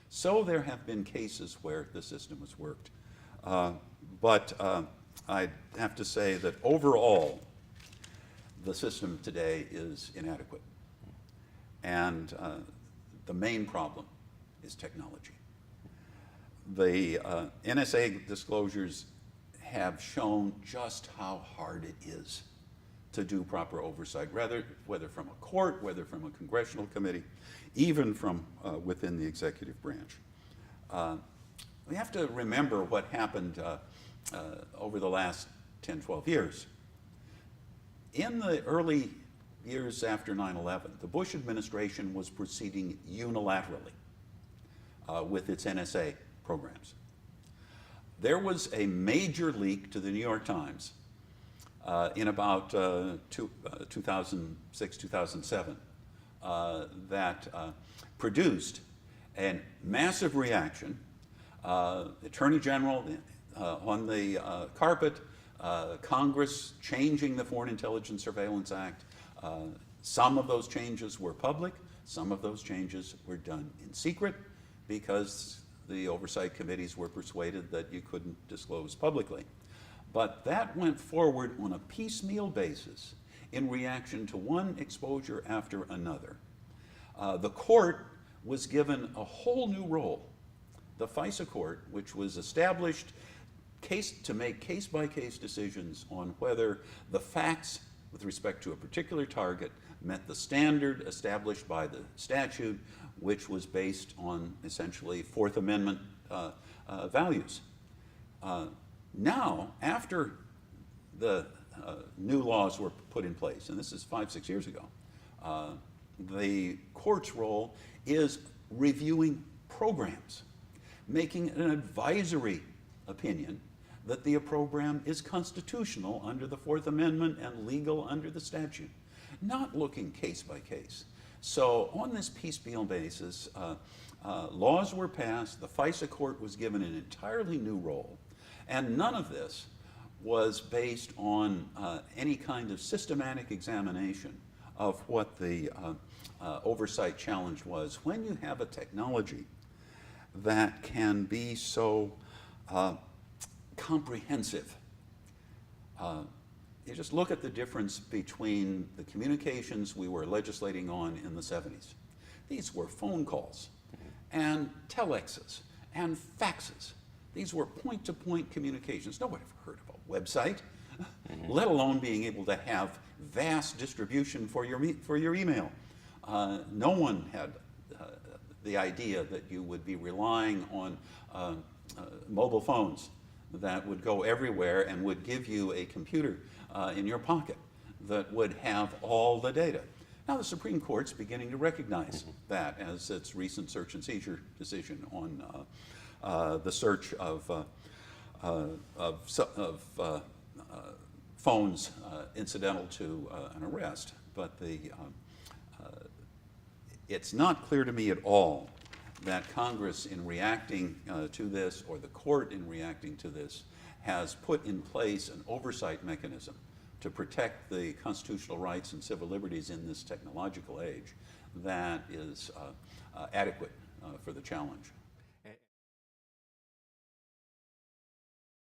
So there have been cases where the system has worked. But I have to say that overall, the system today is inadequate. And the main problem is technology. The NSA disclosures have shown just how hard it is to do proper oversight, whether from a court, whether from a congressional committee, even from within the executive branch. We have to remember what happened over the last 10, 12 years. In the early years after 9/11, the Bush administration was proceeding unilaterally with its NSA programs. There was a major leak to the New York Times in about 2006, 2007 that produced a massive reaction. Attorney General on the carpet, Congress changing the Foreign Intelligence Surveillance Act. Some of those changes were public, some of those changes were done in secret because the oversight committees were persuaded that you couldn't disclose publicly. But that went forward on a piecemeal basis in reaction to one exposure after another. The court was given a whole new role. The FISA court, which was established to make case-by-case decisions on whether the facts with respect to a particular target met the standard established by the statute, which was based on essentially Fourth Amendment values. Now, after the new laws were put in place, and this is 5, 6 years ago, the court's role is reviewing programs, making an advisory opinion that the program is constitutional under the Fourth Amendment and legal under the statute, not looking case by case. So on this piecemeal basis, laws were passed, the FISA court was given an entirely new role, and none of this was based on any kind of systematic examination of what the oversight challenge was. When you have a technology that can be so comprehensive, you just look at the difference between the communications we were legislating on in the 70s. These were phone calls and telexes and faxes. These were point-to-point communications. Nobody ever heard of a website, let alone being able to have vast distribution for your email. No one had the idea that you would be relying on mobile phones that would go everywhere and would give you a computer in your pocket that would have all the data. Now the Supreme Court's beginning to recognize that as its recent search and seizure decision on the search of phones incidental to an arrest. But it's not clear to me at all that Congress, in reacting to this, or the court in reacting to this, has put in place an oversight mechanism to protect the constitutional rights and civil liberties in this technological age that is adequate for the challenge.